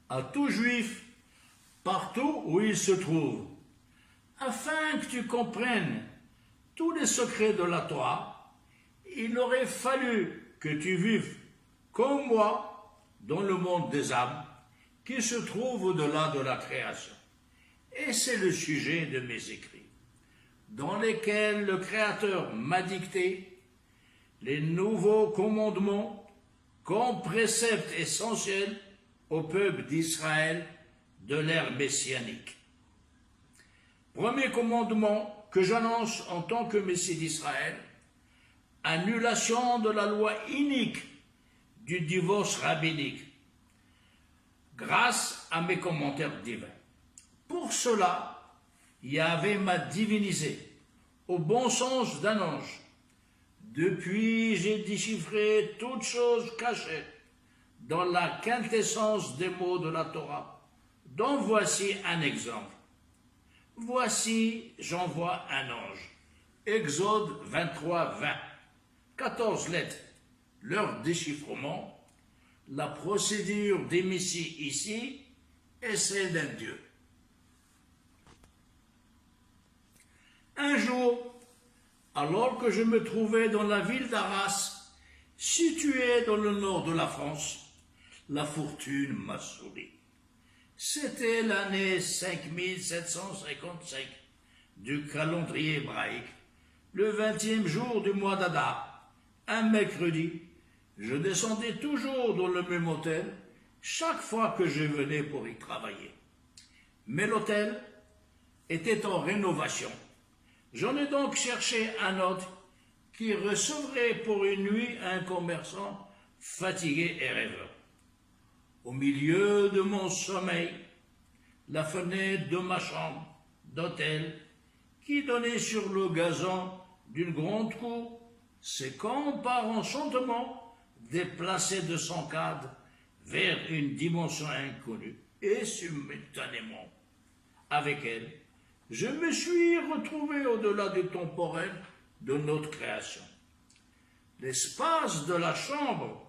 à tout juif, partout où il se trouve, afin que tu comprennes tous les secrets de la Torah. Il aurait fallu que tu vives comme moi dans le monde des âmes qui se trouve au-delà de la création. Et c'est le sujet de mes écrits, dans lesquels le Créateur m'a dicté les nouveaux commandements comme préceptes essentiels au peuple d'Israël de l'ère messianique. Premier commandement que j'annonce en tant que Messie d'Israël: annulation de la loi inique du divorce rabbinique, grâce à mes commentaires divins. Pour cela, Yahvé m'a divinisé au bon sens d'un ange. Depuis, j'ai déchiffré toutes choses cachées dans la quintessence des mots de la Torah, dont voici un exemple. Voici, j'envoie un ange. Exode 23, 20. 14 lettres. Leur déchiffrement, la procédure des messies ici est celle d'un Dieu. Un jour, alors que je me trouvais dans la ville d'Arras, située dans le nord de la France, la fortune m'a souri. C'était l'année 5755 du calendrier hébraïque, le 20e jour du mois d'Adar, un mercredi. Je descendais toujours dans le même hôtel chaque fois que je venais pour y travailler. Mais l'hôtel était en rénovation. J'en ai donc cherché un autre qui recevrait pour une nuit un commerçant fatigué et rêveur. Au milieu de mon sommeil, la fenêtre de ma chambre d'hôtel, qui donnait sur le gazon d'une grande cour, s'est comme par enchantement déplacée de son cadre vers une dimension inconnue, et simultanément, avec elle, je me suis retrouvé au-delà du temporel de notre création. L'espace de la chambre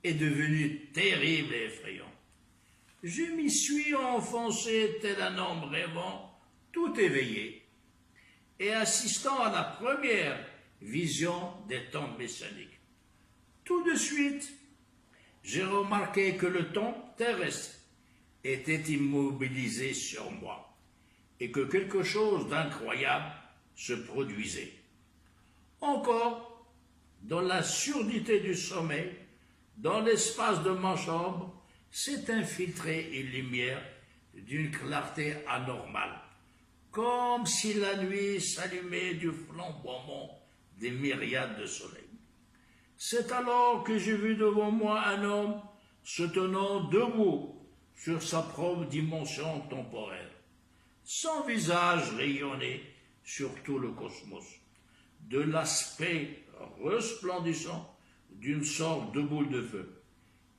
est devenu terrible et effrayant. Je m'y suis enfoncé tel un homme rêvant, tout éveillé, et assistant à la première vision des temps messianiques. Tout de suite, j'ai remarqué que le temps terrestre était immobilisé sur moi et que quelque chose d'incroyable se produisait. Encore, dans la surdité du sommeil, dans l'espace de ma chambre, s'est infiltrée une lumière d'une clarté anormale, comme si la nuit s'allumait du flamboiement des myriades de soleils. C'est alors que j'ai vu devant moi un homme se tenant debout sur sa propre dimension temporelle. Son visage rayonnait sur tout le cosmos, de l'aspect resplendissant d'une sorte de boule de feu.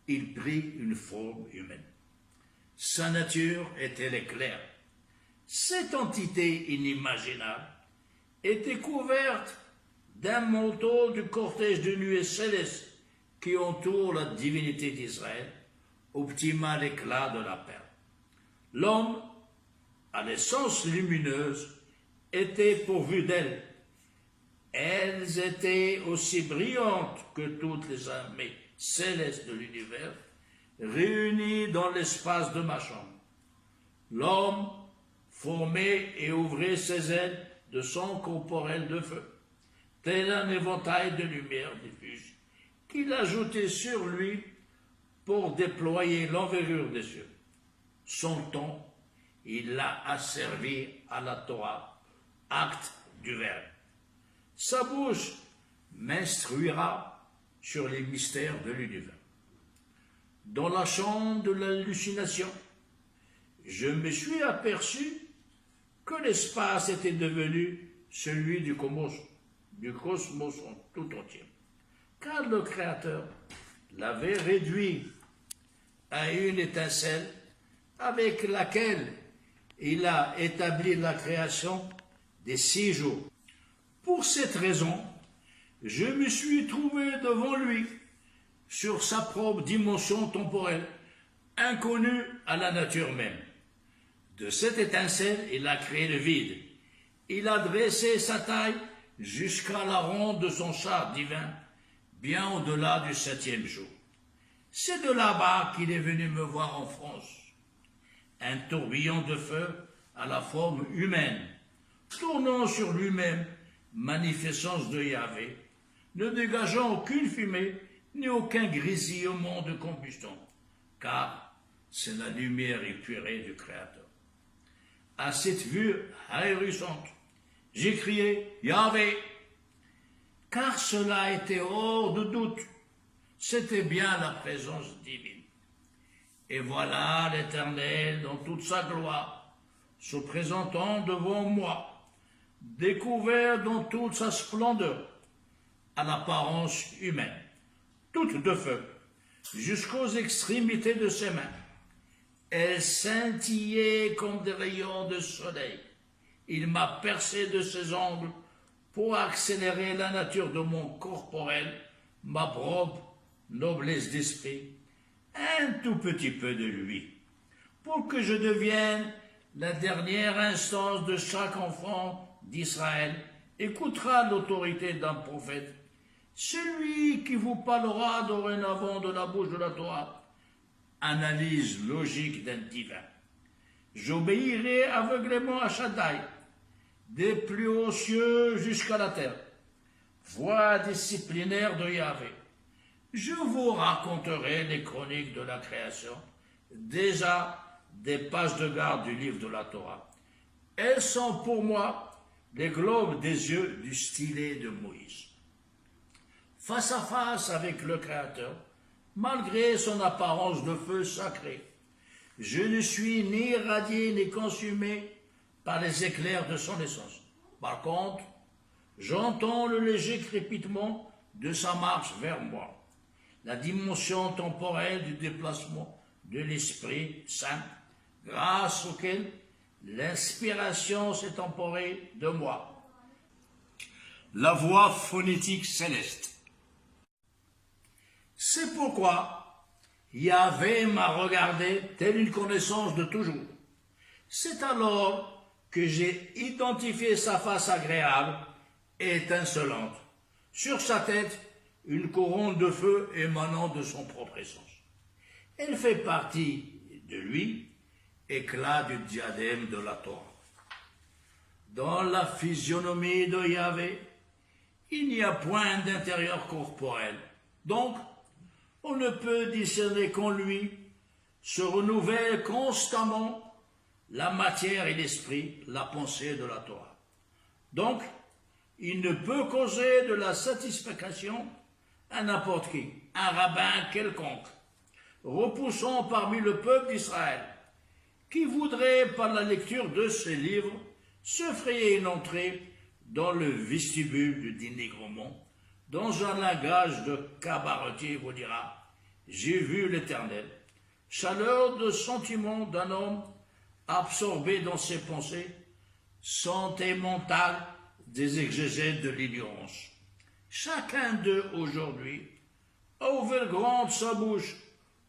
Il prit une forme humaine. Sa nature était claire. Cette entité inimaginable était couverte d'un manteau du cortège de nuées célestes qui entoure la divinité d'Israël, au petit mâle éclat de la perle. L'homme, à l'essence lumineuse, était pourvu d'elles. Elles étaient aussi brillantes que toutes les armées célestes de l'univers, réunies dans l'espace de ma chambre. L'homme formait et ouvrait ses ailes de son corporel de feu, tel un éventail de lumière diffuse, qu'il ajoutait sur lui pour déployer l'envergure des cieux. Son temps, il l'a asservi à la Torah, acte du Verbe. Sa bouche m'instruira sur les mystères de l'univers. Dans la chambre de l'hallucination, je me suis aperçu que l'espace était devenu celui du cosmos en tout entier, car le Créateur l'avait réduit à une étincelle avec laquelle il a établi la création des 6 jours. Pour cette raison, je me suis trouvé devant lui, sur sa propre dimension temporelle, inconnu à la nature même. De cette étincelle, il a créé le vide. Il a dressé sa taille jusqu'à la ronde de son char divin, bien au-delà du 7e jour. C'est de là-bas qu'il est venu me voir en France. Un tourbillon de feu à la forme humaine, tournant sur lui-même, manifestance de Yahvé, ne dégageant aucune fumée ni aucun grésillement de combustion, car c'est la lumière épurée du Créateur. À cette vue ahurissante, j'ai crié « Yahvé !» car cela était hors de doute. C'était bien la présence divine. Et voilà l'Éternel dans toute sa gloire, se présentant devant moi, découvert dans toute sa splendeur, à l'apparence humaine, toute de feu, jusqu'aux extrémités de ses mains. Elle scintillait comme des rayons de soleil. Il m'a percé de ses ongles pour accélérer la nature de mon corporel, ma propre noblesse d'esprit, un tout petit peu de lui, pour que je devienne la dernière instance de chaque enfant d'Israël, écoutera l'autorité d'un prophète, celui qui vous parlera dorénavant de la bouche de la Torah, analyse logique d'un divin. J'obéirai aveuglément à Shaddai, des plus hauts cieux jusqu'à la terre, voix disciplinaire de Yahvé. Je vous raconterai les chroniques de la création, déjà des pages de garde du livre de la Torah. Elles sont pour moi les globes des yeux du stylet de Moïse. Face à face avec le Créateur, malgré son apparence de feu sacré, je ne suis ni irradié ni consumé par les éclairs de son essence. Par contre, j'entends le léger crépitement de sa marche vers moi, la dimension temporelle du déplacement de l'Esprit Saint, grâce auquel l'inspiration s'est emparée de moi. La voix phonétique céleste. C'est pourquoi Yahvé m'a regardé telle une connaissance de toujours. C'est alors que j'ai identifié sa face agréable et étincelante. Sur sa tête, une couronne de feu émanant de son propre essence. Elle fait partie de lui, éclat du diadème de la Torah. Dans la physionomie de Yahvé, il n'y a point d'intérieur corporel. Donc, on ne peut discerner qu'en lui se renouvelle constamment la matière et l'esprit, la pensée de la Torah. Donc, il ne peut causer de la satisfaction à n'importe qui, un rabbin quelconque, repoussant parmi le peuple d'Israël, qui voudrait, par la lecture de ces livres, se frayer une entrée dans le vestibule du dénigrement, dans un langage de cabaretier vous dira « J'ai vu l'Éternel », chaleur de sentiment d'un homme absorbé dans ses pensées, santé mentale des exégètes de l'ignorance. Chacun d'eux aujourd'hui a ouvert grande sa bouche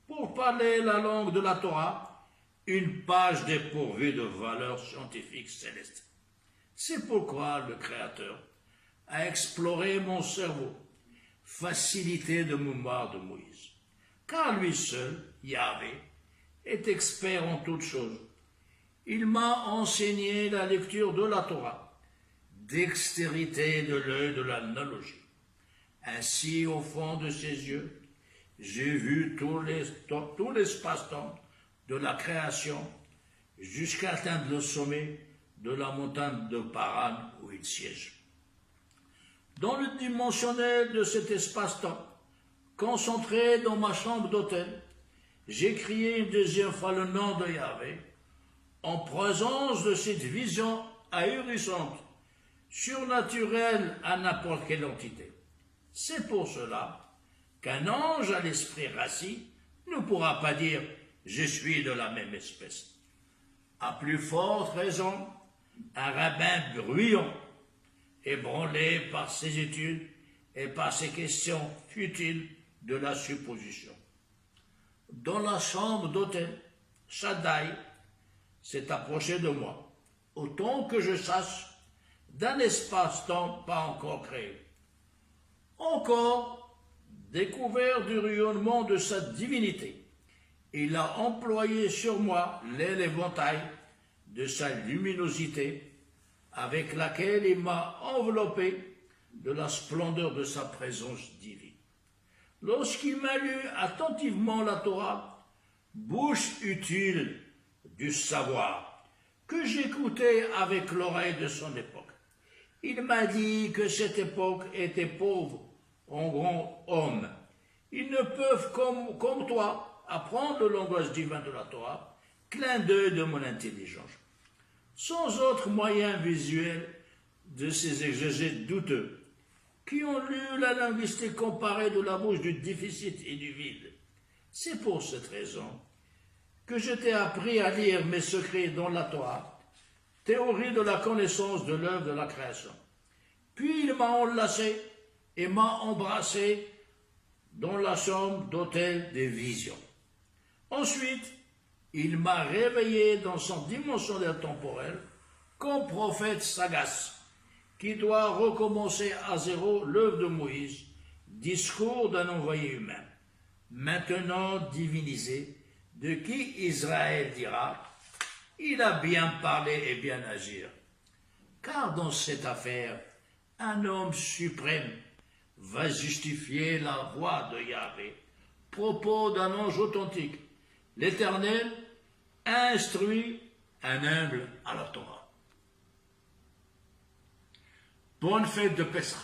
pour parler la langue de la Torah, une page dépourvue de valeur scientifique céleste. C'est pourquoi le Créateur a exploré mon cerveau, facilité de mémoire de Moïse. Car lui seul, Yahvé, est expert en toutes choses. Il m'a enseigné la lecture de la Torah, dextérité de l'œil de l'analogie. Ainsi, au fond de ses yeux, j'ai vu tout l'espace-temps de la création jusqu'à atteindre le sommet de la montagne de Paran où il siège. Dans le dimensionnel de cet espace-temps, concentré dans ma chambre d'hôtel, j'ai crié une deuxième fois le nom de Yahvé, en présence de cette vision ahurissante, surnaturelle à n'importe quelle entité. C'est pour cela qu'un ange à l'esprit rassis ne pourra pas dire « je suis de la même espèce ». À plus forte raison, un rabbin bruyant, ébranlé par ses études et par ses questions futiles de la supposition. dans la chambre d'hôtel, Shaddai s'est approché de moi, autant que je sache, d'un espace-temps pas encore créé. Encore découvert du rayonnement de sa divinité, il a employé sur moi l'épouvantail de sa luminosité, avec laquelle il m'a enveloppé de la splendeur de sa présence divine. Lorsqu'il m'a lu attentivement la Torah, bouche utile du savoir, que j'écoutais avec l'oreille de son époque, il m'a dit que cette époque était pauvre en grands hommes. Ils ne peuvent, comme toi, apprendre le langage divin de la Torah, clin d'œil de mon intelligence. Sans autre moyen visuel de ces exégètes douteux, qui ont lu la linguistique comparée de la bouche du déficit et du vide. C'est pour cette raison que je t'ai appris à lire mes secrets dans la Torah, théorie de la connaissance de l'œuvre de la création. Puis il m'a enlacé et m'a embrassé dans la chambre d'hôtel des visions. Ensuite, il m'a réveillé dans son dimensionnel temporel comme prophète sagace, qui doit recommencer à zéro l'œuvre de Moïse, discours d'un envoyé humain, maintenant divinisé, de qui Israël dira « Il a bien parlé et bien agi ». Car dans cette affaire, un homme suprême va justifier la voix de Yahvé, propos d'un ange authentique. L'Éternel instruit un humble à la Torah. Bonne fête de Pessah.